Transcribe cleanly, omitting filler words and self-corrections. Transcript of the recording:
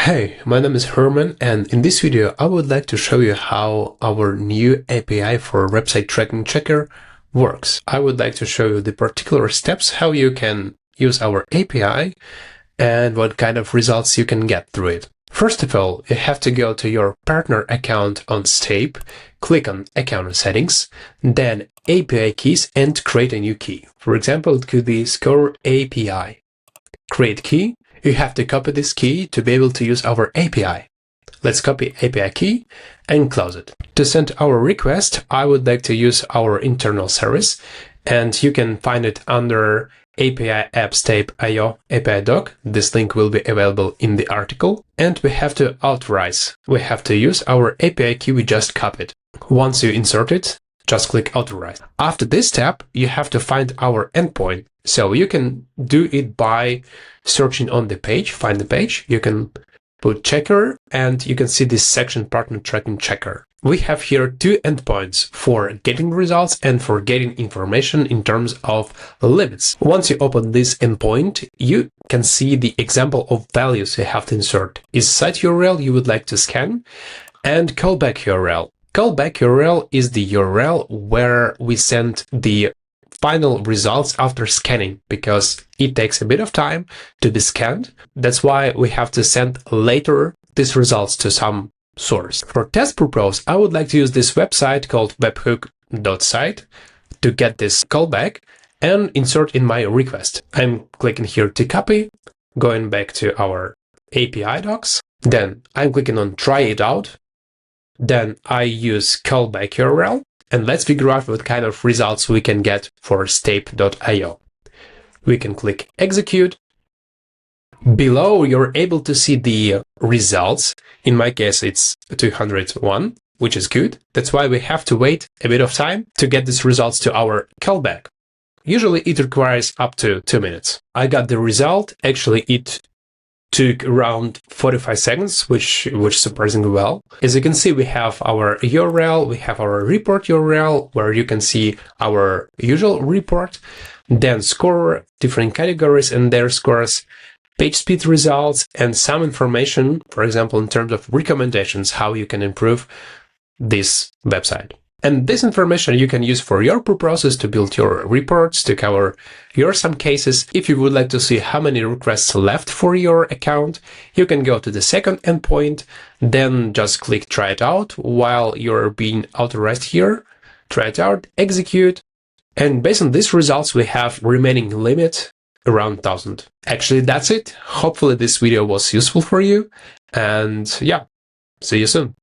Hey, my name is Herman, and in this video I would like to show you how our new API for website tracking checker works. I would like to show you the particular steps how you can use our API and what kind of results you can get through it. First of all, you have to go to your partner account on Stape, click on Account Settings, then API Keys and create a new key. For example, it could be Score API. Create key. You have to copy this key to be able to use our API. Let's copy API key and close it. To send our request, I would like to use our internal service, and you can find it under API app Stape.io API doc. This link will be available in the article. And we have to authorize. We have to use our API key we just copied. Once you insert it, just click Authorize. After this step, you have to find our endpoint. So you can do it by searching on the page, find the page, you can put checker, and you can see this section partner tracking checker. We have here two endpoints for getting results and for getting information in terms of limits. Once you open this endpoint, you can see the example of values you have to insert. Is site URL you would like to scan, and callback URL. Callback URL is the URL where we send the final results after scanning, because it takes a bit of time to be scanned. That's why we have to send later these results to some source. For test purpose, I would like to use this website called webhook.site to get this callback and insert in my request. I'm clicking here to copy, going back to our API docs. Then I'm clicking on try it out. Then I use callback URL. And let's figure out what kind of results we can get for Stape.io. We can click Execute. Below, you're able to see the results. In my case, it's 201, which is good. That's why we have to wait a bit of time to get these results to our callback. Usually, it requires up to 2 minutes. I got the result. Actually, it took around 45 seconds, which surprisingly well. As you can see, we have our URL, we have our report URL, where you can see our usual report, then score, different categories and their scores, page speed results, and some information, for example, in terms of recommendations, how you can improve this website. And this information you can use for your purposes to build your reports, to cover your some cases. If you would like to see how many requests left for your account, you can go to the second endpoint, then just click try it out while you're being authorized here. Try it out, execute, and based on these results, we have remaining limit around 1000. Actually, that's it. Hopefully this video was useful for you, and yeah, see you soon.